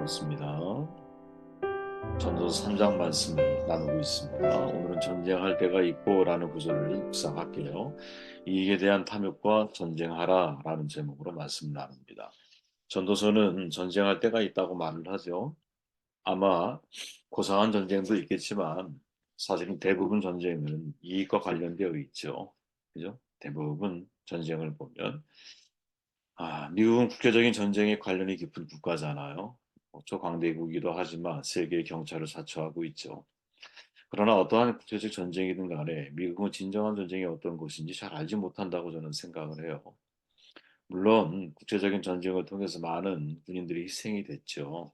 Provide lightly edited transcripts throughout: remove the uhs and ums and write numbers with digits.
반갑습니다. 전도서 3장 말씀을 나누고 있습니다. 오늘은 전쟁할 때가 있고라는 구절을 묵상할게요. 이익에 대한 탐욕과 전쟁하라라는 제목으로 말씀 나눕니다. 전도서는 전쟁할 때가 있다고 말을 하죠. 아마 고상한 전쟁도 있겠지만 사실은 대부분 전쟁은 이익과 관련되어 있죠. 그죠? 대부분 전쟁을 보면 미국은 국제적인 전쟁에 관련이 깊은 국가잖아요. 초강대국이기도 하지만 세계의 경찰을 사처하고 있죠. 그러나 어떠한 국제적 전쟁이든 간에 미국은 진정한 전쟁이 어떤 것인지 잘 알지 못한다고 저는 생각을 해요. 물론 국제적인 전쟁을 통해서 많은 군인들이 희생이 됐죠.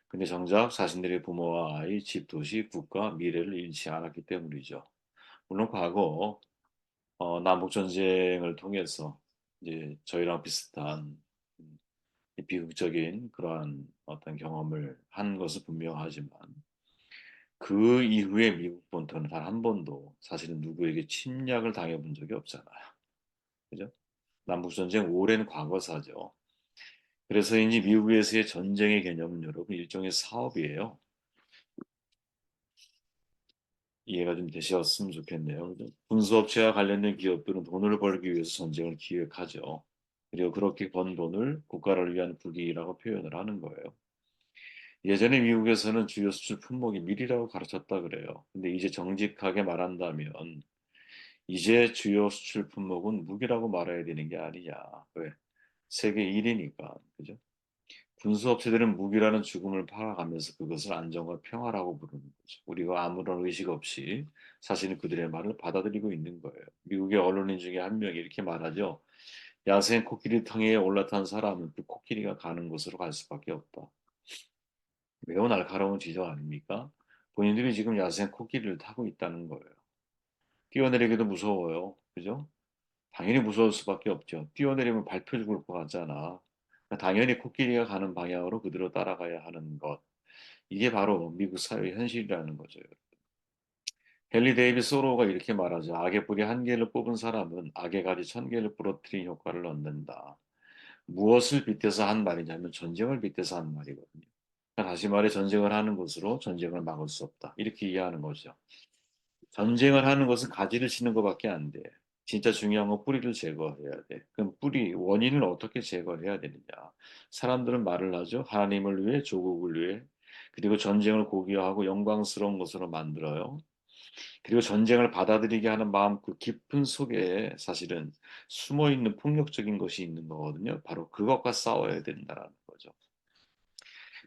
근데 정작 자신들의 부모와 아이, 집, 도시, 국가, 미래를 잃지 않았기 때문이죠. 물론 과거 남북 전쟁을 통해서 이제 저희랑 비슷한 음, 비극적인 그러한 어떤 경험을 한 것은 분명하지만 그 이후에 미국 본토는 단 한 번도 사실은 누구에게 침략을 당해본 적이 없잖아요. 그죠? 남북전쟁 오랜 과거사죠. 그래서인지 미국에서의 전쟁의 개념은 여러분 일종의 사업이에요. 이해가 좀 되셨으면 좋겠네요. 그죠? 군수업체와 관련된 기업들은 돈을 벌기 위해서 전쟁을 기획하죠. 그리고 그렇게 번 돈을 국가를 위한 국익이라고 표현을 하는 거예요. 예전에 미국에서는 주요 수출 품목이 밀이라고 가르쳤다 그래요. 근데 이제 정직하게 말한다면 이제 주요 수출 품목은 무기라고 말해야 되는 게 아니냐. 왜? 세계 1위니까. 그죠? 군수업체들은 무기라는 죽음을 팔아가면서 그것을 안정과 평화라고 부르는 거죠. 우리가 아무런 의식 없이 사실은 그들의 말을 받아들이고 있는 거예요. 미국의 언론인 중에 한 명이 이렇게 말하죠. 야생 코끼리 탕에 올라탄 사람은 그 코끼리가 가는 곳으로 갈 수밖에 없다. 매우 날카로운 지적 아닙니까? 본인들이 지금 야생 코끼리를 타고 있다는 거예요. 뛰어내리기도 무서워요. 그죠? 당연히 무서울 수밖에 없죠. 뛰어내리면 밟혀 죽을 것 같잖아. 그러니까 당연히 코끼리가 가는 방향으로 그대로 따라가야 하는 것. 이게 바로 미국 사회의 현실이라는 거죠. 헨리 데이비스 소로가 이렇게 말하죠. 악의 뿌리 한 개를 뽑은 사람은 악의 가지 천 개를 부러뜨린 효과를 얻는다. 무엇을 빗대서 한 말이냐면 전쟁을 빗대서 한 말이거든요. 그러니까 다시 말해 전쟁을 하는 것으로 전쟁을 막을 수 없다. 이렇게 이해하는 거죠. 전쟁을 하는 것은 가지를 치는 것밖에 안 돼. 진짜 중요한 건 뿌리를 제거해야 돼. 그럼 뿌리, 원인을 어떻게 제거해야 되느냐. 사람들은 말을 하죠. 하나님을 위해, 조국을 위해, 그리고 전쟁을 고귀하고 영광스러운 것으로 만들어요. 그리고 전쟁을 받아들이게 하는 마음 그 깊은 속에 사실은 숨어 있는 폭력적인 것이 있는 거거든요. 바로 그것과 싸워야 된다는 거죠.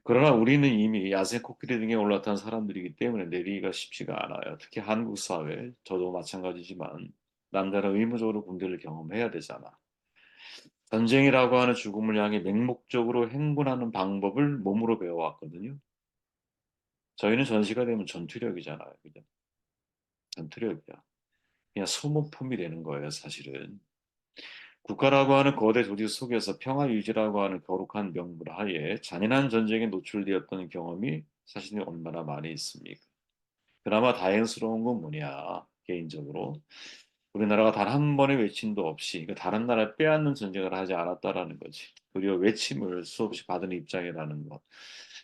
그러나 우리는 이미 야생 코끼리 등에 올라탄 사람들이기 때문에 내리기가 쉽지가 않아요. 특히 한국 사회, 저도 마찬가지지만 남자는 의무적으로 군대를 경험해야 되잖아. 전쟁이라고 하는 죽음을 향해 맹목적으로 행군하는 방법을 몸으로 배워왔거든요. 저희는 전시가 되면 전투력이잖아요. 그죠? 전투력이야. 그냥 소모품이 되는 거예요, 사실은. 국가라고 하는 거대 조직 속에서 평화 유지라고 하는 거룩한 명분 하에 잔인한 전쟁에 노출되었던 경험이 사실은 얼마나 많이 있습니까? 그나마 다행스러운 건 뭐냐, 개인적으로. 우리나라가 단 한 번의 외침도 없이 그러니까 다른 나라에 빼앗는 전쟁을 하지 않았다라는 거지. 그리고 외침을 수없이 받은 입장이라는 것.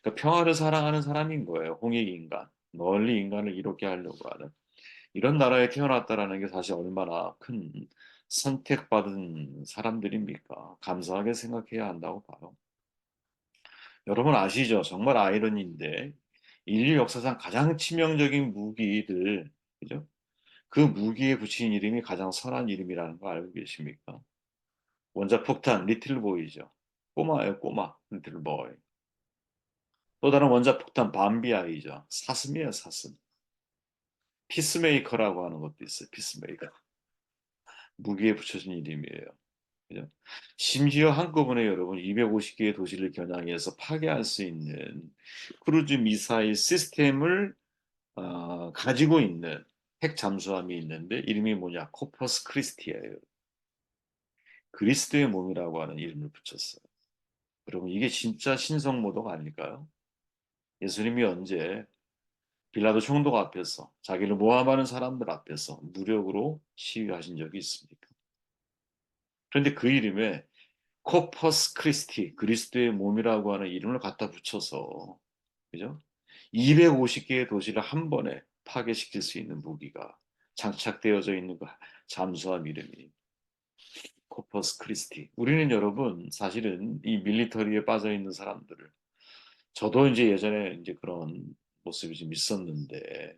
그러니까 평화를 사랑하는 사람인 거예요. 홍익인간. 널리 인간을 이롭게 하려고 하는. 이런 나라에 태어났다라는 게 사실 얼마나 큰 선택받은 사람들입니까? 감사하게 생각해야 한다고 봐요. 여러분 아시죠? 정말 아이러니인데 인류 역사상 가장 치명적인 무기들, 그죠? 그 무기에 붙인 이름이 가장 선한 이름이라는 거 알고 계십니까? 원자폭탄 리틀보이죠. 꼬마예요, 꼬마. 리틀보이. 또 다른 원자폭탄 밤비아이죠. 사슴이에요, 사슴. 피스메이커라고 하는 것도 있어요. 피스메이커. 무기에 붙여진 이름이에요. 그죠? 심지어 한꺼번에 여러분 250개의 도시를 겨냥해서 파괴할 수 있는 크루즈 미사일 시스템을 가지고 있는 핵 잠수함이 있는데 이름이 뭐냐? 코퍼스 크리스티예요. 그리스도의 몸이라고 하는 이름을 붙였어요. 여러분 이게 진짜 신성모독 아닐까요? 예수님이 언제 빌라도 총독 앞에서 자기를 모함하는 사람들 앞에서 무력으로 시위하신 적이 있습니까? 그런데 그 이름에 코퍼스 크리스티, 그리스도의 몸이라고 하는 이름을 갖다 붙여서, 그죠? 250개의 도시를 한 번에 파괴시킬 수 있는 무기가 장착되어져 있는 거, 잠수함 이름이 코퍼스 크리스티. 우리는 여러분 사실은 이 밀리터리에 빠져 있는 사람들을, 저도 이제 예전에 이제 그런 모습이 좀 있었는데,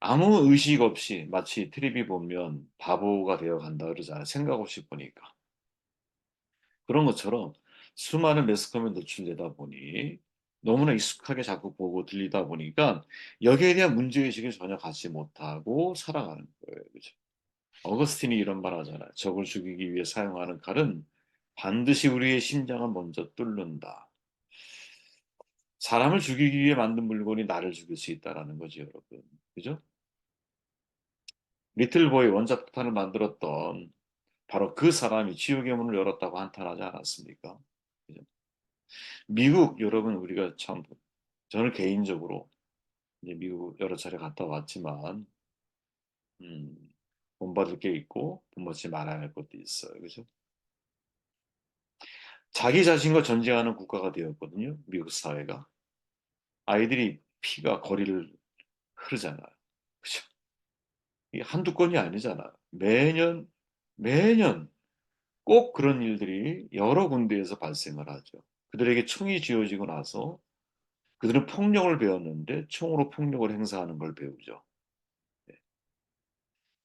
아무 의식 없이 마치 텔레비 보면 바보가 되어 간다 그러잖아요. 생각 없이 보니까. 그런 것처럼 수많은 매스컴에 노출되다 보니 너무나 익숙하게 자꾸 보고 들리다 보니까 여기에 대한 문제의식을 전혀 갖지 못하고 살아가는 거예요. 그죠? 어거스틴이 이런 말 하잖아요. 적을 죽이기 위해 사용하는 칼은 반드시 우리의 심장을 먼저 뚫는다. 사람을 죽이기 위해 만든 물건이 나를 죽일 수 있다라는 거죠, 여러분. 그죠? 리틀보이 원자폭탄을 만들었던 바로 그 사람이 지옥의 문을 열었다고 한탄하지 않았습니까? 그죠? 미국 여러분 우리가 참, 저는 개인적으로 이제 미국 여러 차례 갔다 왔지만 음, 본받을 게 있고 본받지 말아야 할 것도 있어요. 그죠? 자기 자신과 전쟁하는 국가가 되었거든요. 미국 사회가. 아이들이 피가 거리를 흐르잖아요. 그죠? 이게 한두 건이 아니잖아요. 매년 꼭 그런 일들이 여러 군데에서 발생을 하죠. 그들에게 총이 쥐어지고 나서 그들은 폭력을 배웠는데 총으로 폭력을 행사하는 걸 배우죠. 네.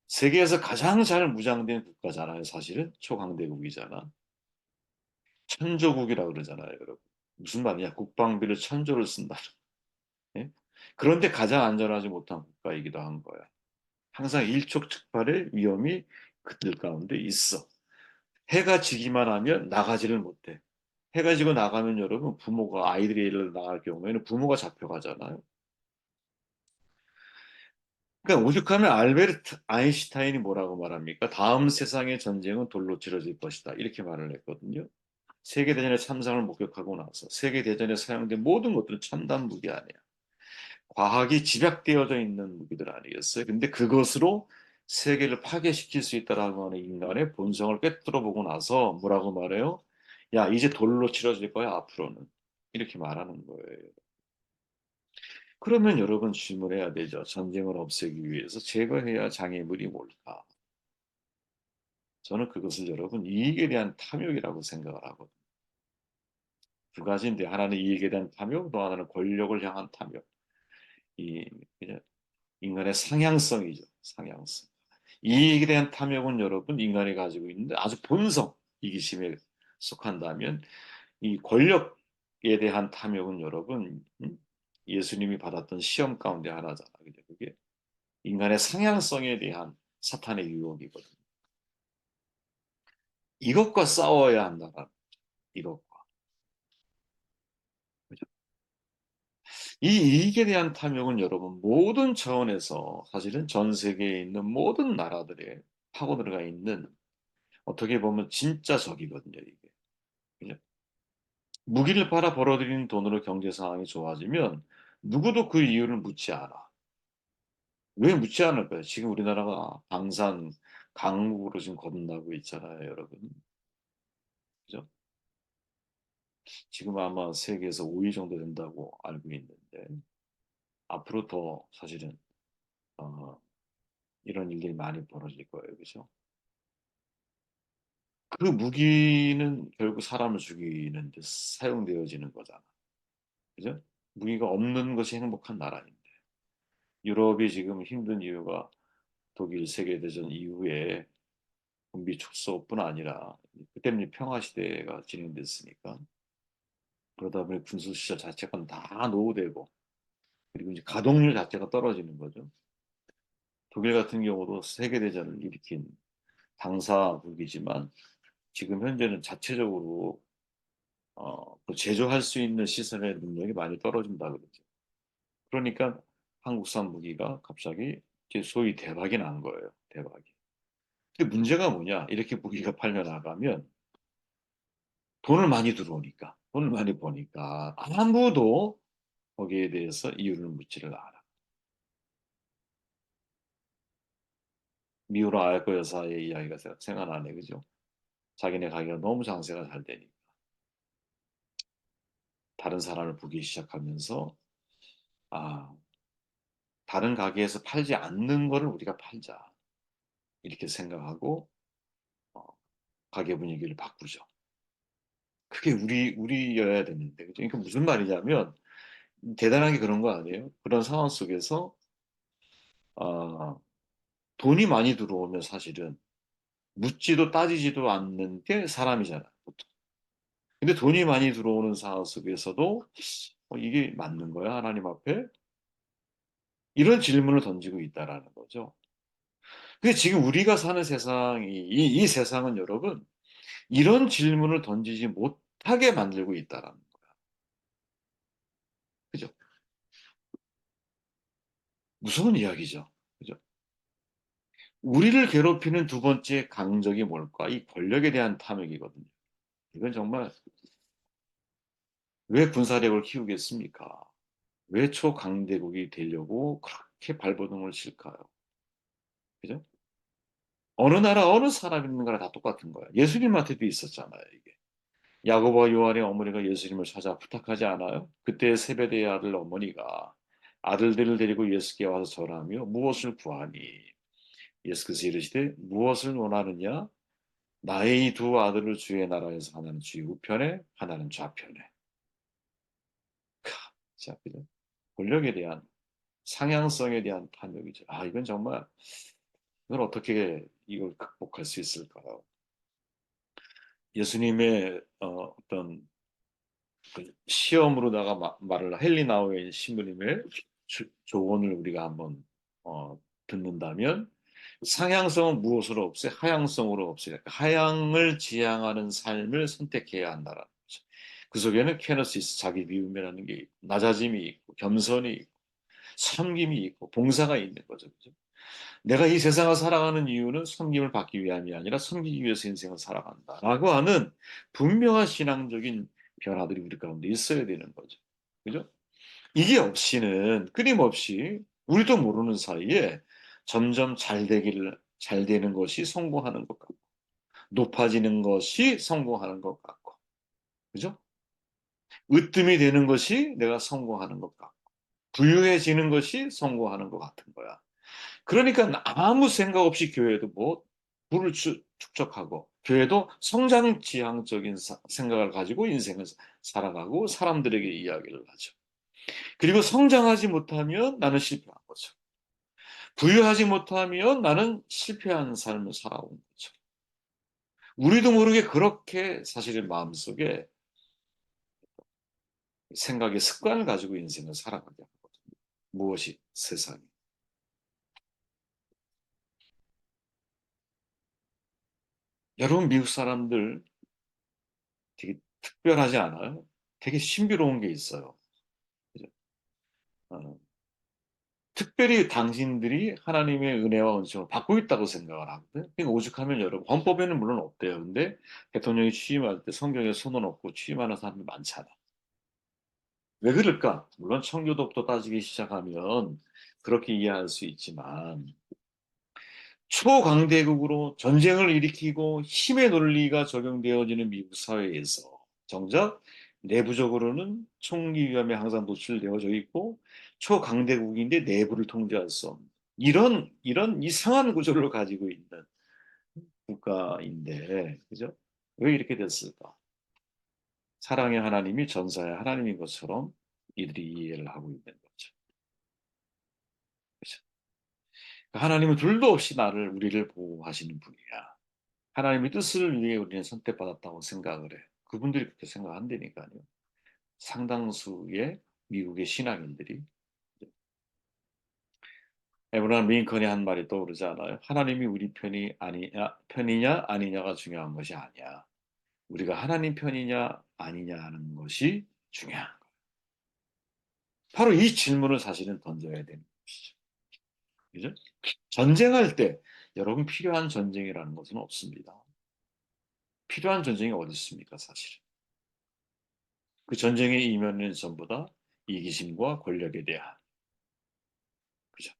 세계에서 가장 잘 무장된 국가잖아요, 사실은. 초강대국이잖아. 천조국이라고 그러잖아요, 여러분. 무슨 말이냐? 국방비를 천조를 쓴다. 예? 그런데 가장 안전하지 못한 국가이기도 한 거야. 항상 일촉즉발의 위험이 그들 가운데 있어. 해가 지기만 하면 나가지를 못해. 해가 지고 나가면 여러분 부모가 아이들이 일을 나갈 경우에는 부모가 잡혀가잖아요. 그러니까 오죽하면 알베르트 아인슈타인이 뭐라고 말합니까? 다음 세상의 전쟁은 돌로 치러질 것이다. 이렇게 말을 했거든요. 세계대전의 참상을 목격하고 나서 세계대전에 사용된 모든 것들은 첨단 무기 아니야. 과학이 집약되어져 있는 무기들 아니겠어요? 근데 그것으로 세계를 파괴시킬 수 있다라고 하는 인간의 본성을 꿰뚫어 보고 나서 뭐라고 말해요? 야, 이제 돌로 치러질 거야, 앞으로는. 이렇게 말하는 거예요. 그러면 여러분 질문해야 되죠. 전쟁을 없애기 위해서 제거해야 할 장애물이 뭘까? 저는 그것을 여러분 이익에 대한 탐욕이라고 생각을 하거든요. 두 가지인데 하나는 이익에 대한 탐욕, 또 하나는 권력을 향한 탐욕. 이 그냥 인간의 상향성이죠. 상향성. 이익에 대한 탐욕은 여러분 인간이 가지고 있는데 아주 본성, 이기심에 속한다면 이 권력에 대한 탐욕은 여러분 예수님이 받았던 시험 가운데 하나잖아. 그죠? 그게 인간의 상향성에 대한 사탄의 유혹이거든요. 이것과 싸워야 한다. 이것과. 그죠? 이 이익에 대한 탐욕은 여러분 모든 차원에서 사실은 전 세계에 있는 모든 나라들에 파고 들어가 있는 어떻게 보면 진짜 적이거든요, 이게. 그죠? 무기를 팔아 벌어들이는 돈으로 경제 상황이 좋아지면 누구도 그 이유를 묻지 않아. 왜 묻지 않을까요? 지금 우리나라가 방산 강국으로 지금 거듭나고 있잖아요, 여러분. 그죠? 지금 아마 세계에서 5위 정도 된다고 알고 있는데 앞으로 더 사실은 어, 이런 일들이 많이 벌어질 거예요, 그죠? 그 무기는 결국 사람을 죽이는 데 사용되어지는 거잖아, 그죠? 무기가 없는 것이 행복한 나라인데 유럽이 지금 힘든 이유가 독일 세계대전 이후에 군비 축소뿐 아니라 그때는 이제 평화 시대가 진행됐으니까 그러다 보니 군수 시절 자체가 다 노후되고 그리고 이제 가동률 자체가 떨어지는 거죠. 독일 같은 경우도 세계대전을 일으킨 당사국이지만 지금 현재는 자체적으로 그 제조할 수 있는 시설의 능력이 많이 떨어진다 그러죠. 그러니까 한국산 무기가 갑자기 이제 소위 대박이 난 거예요. 대박이. 근데 문제가 뭐냐? 이렇게 무기가 팔려 나가면 돈을 많이 들어오니까, 돈을 많이 버니까 아무도 거기에 대해서 이유를 묻지를 않아. 미우라 아야코 여사의 이야기가 생각나네, 그죠? 자기네 가게가 너무 장세가 잘 되니까 다른 사람을 보기 시작하면서 아, 다른 가게에서 팔지 않는 거를 우리가 팔자. 이렇게 생각하고 어, 가게 분위기를 바꾸죠. 그게 우리여야 되는데. 그죠? 그러니까 무슨 말이냐면 대단한 게 그런 거 아니에요? 그런 상황 속에서 아, 돈이 많이 들어오면 사실은 묻지도 따지지도 않는 게 사람이잖아. 보통. 근데 돈이 많이 들어오는 상황 속에서도 이게 맞는 거야? 하나님 앞에? 이런 질문을 던지고 있다라는 거죠. 근데 지금 우리가 사는 세상이, 이 세상은 여러분, 이런 질문을 던지지 못하게 만들고 있다라는 거야. 그죠? 무서운 이야기죠. 그죠? 우리를 괴롭히는 두 번째 강적이 뭘까? 이 권력에 대한 탐욕이거든요. 이건 정말 왜 군사력을 키우겠습니까? 왜 초강대국이 되려고 그렇게 발버둥을 칠까요? 그죠? 어느 나라, 어느 사람 있는 거랑 다 똑같은 거야. 예수님한테도 있었잖아요, 이게. 야고보와 요한의 어머니가 예수님을 찾아 부탁하지 않아요? 그때 세베대의 아들 어머니가 아들들을 데리고 예수께 와서 절하며 무엇을 구하니? 예수께서 이르시되 무엇을 원하느냐? 나의 이 두 아들을 주의 나라에서 하나는 주의 우편에 하나는 좌편에. 자, 그죠? 권력에 대한 상향성에 대한 탐욕이죠. 아, 이건 정말 이걸 어떻게 이걸 극복할 수 있을까요? 예수님의 어떤 그 시험으로다가 말을 헬리나우의 신부님의 조언을 우리가 한번 듣는다면 상향성은 무엇으로 없애? 하향성으로 없애. 하향을 지향하는 삶을 선택해야 한다라는 거죠. 그 속에는 케너시스, 자기 미움이라는 게 있고, 낮아짐이 있고, 겸손이 있고, 섬김이 있고, 봉사가 있는 거죠. 그죠? 내가 이 세상을 살아가는 이유는 섬김을 받기 위함이 아니라 섬기기 위해서 인생을 살아간다. 라고 하는 분명한 신앙적인 변화들이 우리 가운데 있어야 되는 거죠. 그죠? 이게 없이는 끊임없이 우리도 모르는 사이에 점점 잘 되는 것이 성공하는 것 같고, 높아지는 것이 성공하는 것 같고, 그죠? 으뜸이 되는 것이 내가 성공하는 것 같고, 부유해지는 것이 성공하는 것 같은 거야. 그러니까 아무 생각 없이 교회도 뭐 부를 축적하고 교회도 성장 지향적인 생각을 가지고 인생을 살아가고 사람들에게 이야기를 하죠. 그리고 성장하지 못하면 나는 실패한 거죠. 부유하지 못하면 나는 실패한 삶을 살아온 거죠. 우리도 모르게 그렇게 사실은 마음속에 생각의 습관을 가지고 인생을 살아가게 하거든요. 무엇이 세상이. 여러분 미국 사람들 되게 특별하지 않아요? 되게 신비로운 게 있어요. 그죠? 어, 특별히 당신들이 하나님의 은혜와 은총을 받고 있다고 생각을 하거든. 그러니까 오죽하면 여러분 헌법에는 물론 없대요. 근데 대통령이 취임할 때 성경에 손을 얹고 취임하는 사람이 많잖아. 왜 그럴까? 물론 청교도부터 따지기 시작하면 그렇게 이해할 수 있지만 초강대국으로 전쟁을 일으키고 힘의 논리가 적용되어지는 미국 사회에서 정작 내부적으로는 총기 위험에 항상 노출되어져 있고 초강대국인데 내부를 통제할 수 없는 이런 이상한 구조를 가지고 있는 국가인데 그죠? 왜 이렇게 됐을까? 사랑의 하나님이 전사의 하나님인 것처럼 이들이 이해를 하고 있는 거죠. 그죠? 하나님은 둘도 없이 우리를 보호하시는 분이야. 하나님의 뜻을 위해 우리는 선택받았다고 생각을 해. 그분들이 그렇게 생각한다니까요. 상당수의 미국의 신앙인들이. 에브라함 링컨이 한 말이 떠오르지 않아요? 하나님이 우리 편이냐 아니냐가 중요한 것이 아니야. 우리가 하나님 편이냐 아니냐 하는 것이 중요한 거예요. 바로 이 질문을 사실은 던져야 되는 것이죠. 그죠? 전쟁할 때 여러분 필요한 전쟁이라는 것은 없습니다. 필요한 전쟁이 어디 있습니까, 사실. 그 전쟁의 이면에는 전부 다 이기심과 권력에 대한 그죠?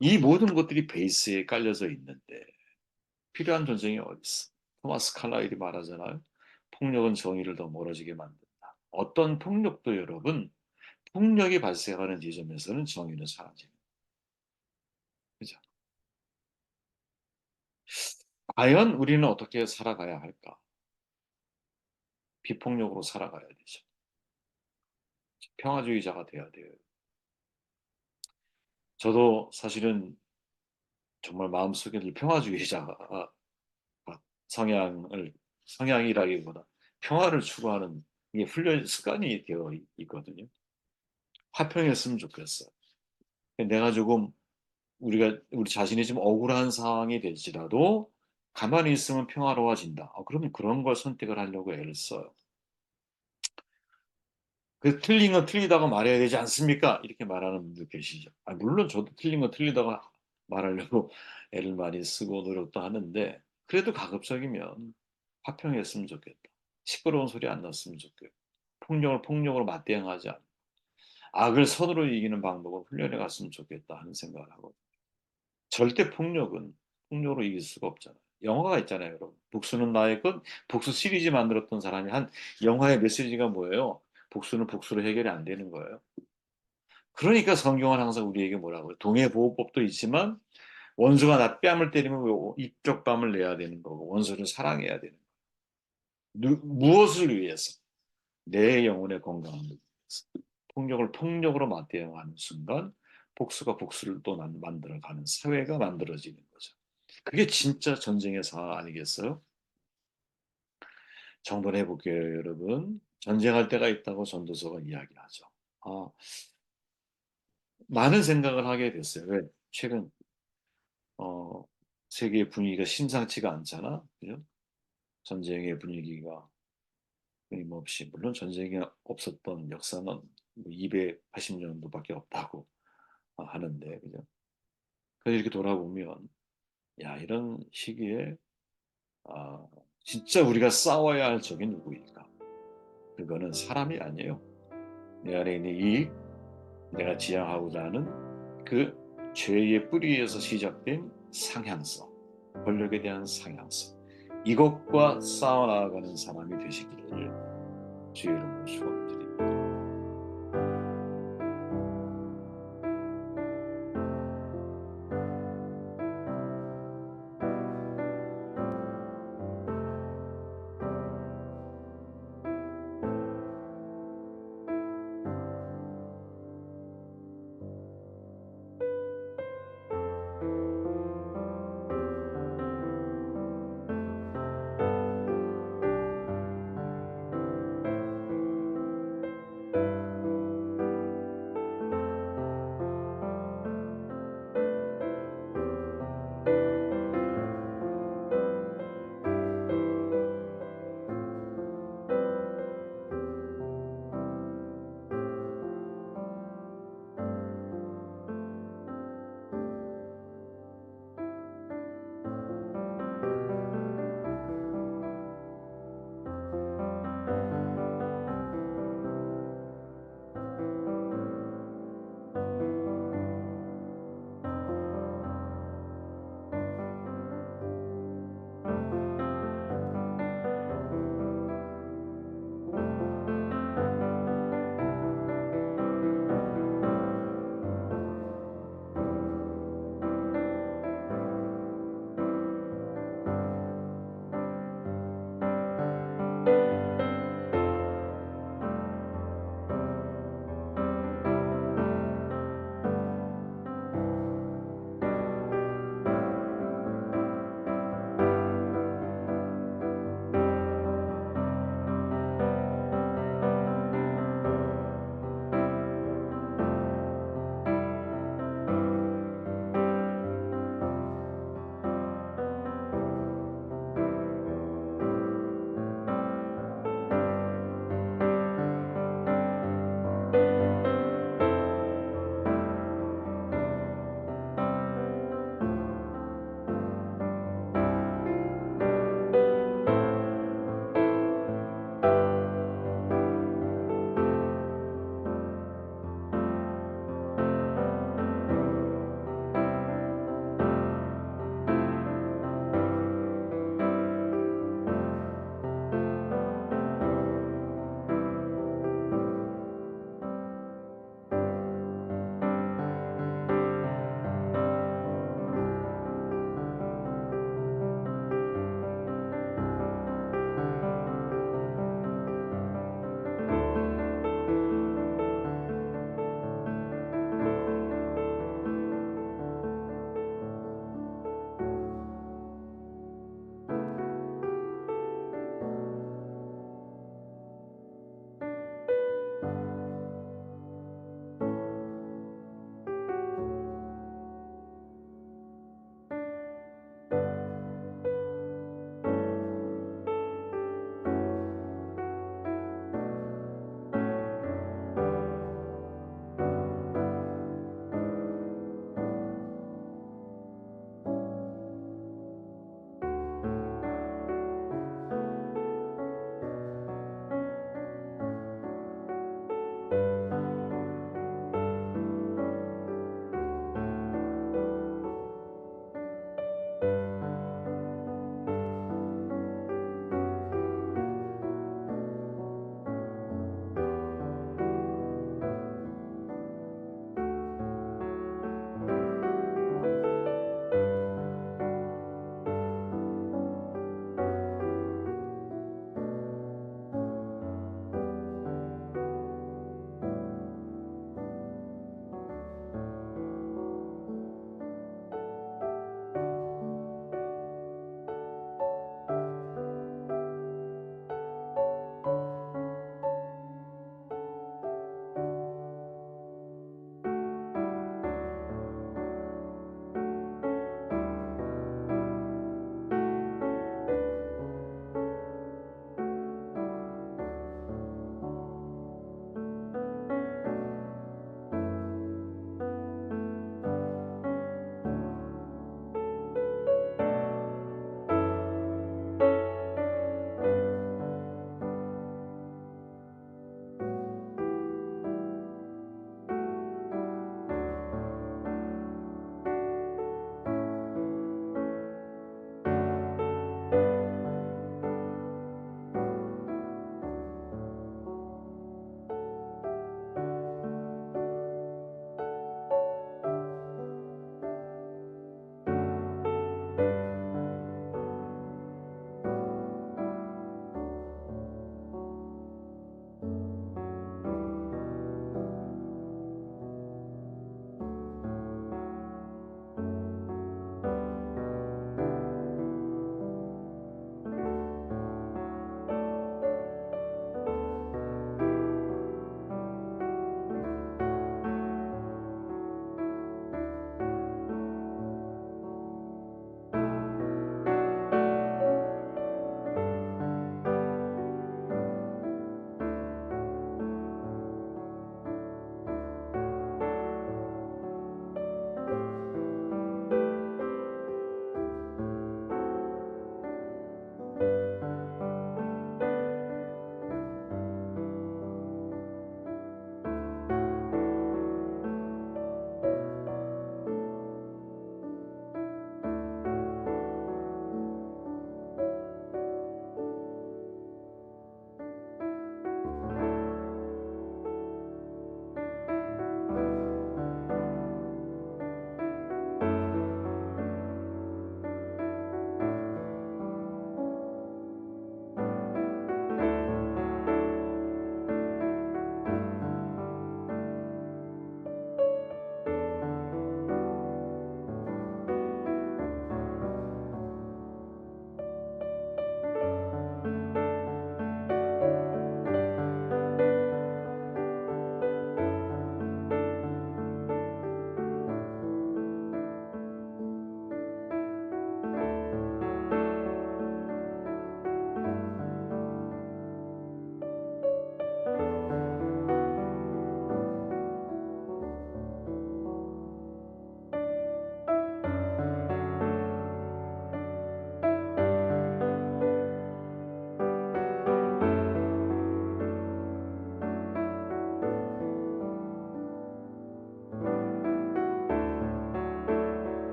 이 모든 것들이 베이스에 깔려져 있는데 필요한 전쟁이 어디 있어? 토마스 칼라일이 말하잖아요. 폭력은 정의를 더 멀어지게 만든다. 어떤 폭력도 여러분, 폭력이 발생하는 지점에서는 정의는 사라집니다. 그죠? 과연 우리는 어떻게 살아가야 할까? 비폭력으로 살아가야 되죠. 평화주의자가 돼야 돼요. 저도 사실은 정말 마음속에 늘 평화주의자 성향을 성향이라기보다 평화를 추구하는 이게 훈련 습관이 되어 있거든요. 화평했으면 좋겠어. 내가 조금 우리 자신이 좀 억울한 상황이 될지라도 가만히 있으면 평화로워진다. 그러면 그런 걸 선택을 하려고 애를 써요. 그 틀린 건 틀리다고 말해야 되지 않습니까? 이렇게 말하는 분들 계시죠. 물론 저도 틀린 건 틀리다고 말하려고 애를 많이 쓰고 노력도 하는데 그래도 가급적이면 화평했으면 좋겠다. 시끄러운 소리 안 났으면 좋겠고 폭력을 폭력으로 맞대응하지 않고 악을 선으로 이기는 방법을 훈련해 갔으면 좋겠다 하는 생각을 하고 절대 폭력으로 이길 수가 없잖아요. 영화가 있잖아요, 여러분. 복수는 나의 것. 복수 시리즈 만들었던 사람이 한 영화의 메시지가 뭐예요? 복수는 복수로 해결이 안 되는 거예요. 그러니까 성경은 항상 우리에게 뭐라고요? 동해보호법도 있지만 원수가 나 뺨을 때리면 이쪽 뺨을 내야 되는 거고 원수를 사랑해야 되는 거예요. 무엇을 위해서? 내 영혼의 건강을 위해서. 폭력을 폭력으로 맞대응하는 순간 복수가 복수를 또 만들어가는 사회가 만들어지는 거죠. 그게 진짜 전쟁의 상황 아니겠어요? 정돈해 볼게요, 여러분. 전쟁할 때가 있다고 전도서가 이야기하죠. 아, 많은 생각을 하게 됐어요. 왜? 최근 어, 세계 분위기가 심상치가 않잖아. 그죠? 전쟁의 분위기가 끊임없이 물론 전쟁이 없었던 역사는 280년도밖에 없다고 하는데 그죠? 그래서 이렇게 돌아보면 야 이런 시기에 아, 진짜 우리가 싸워야 할 적이 누구일까? 그거는 사람이 아니에요. 내 안에 있는 이익, 내가 지향하고자 하는 그 죄의 뿌리에서 시작된 상향성, 권력에 대한 상향성. 이것과 싸워나가는 사람이 되시기를 주의 이름으로 축원드립니다.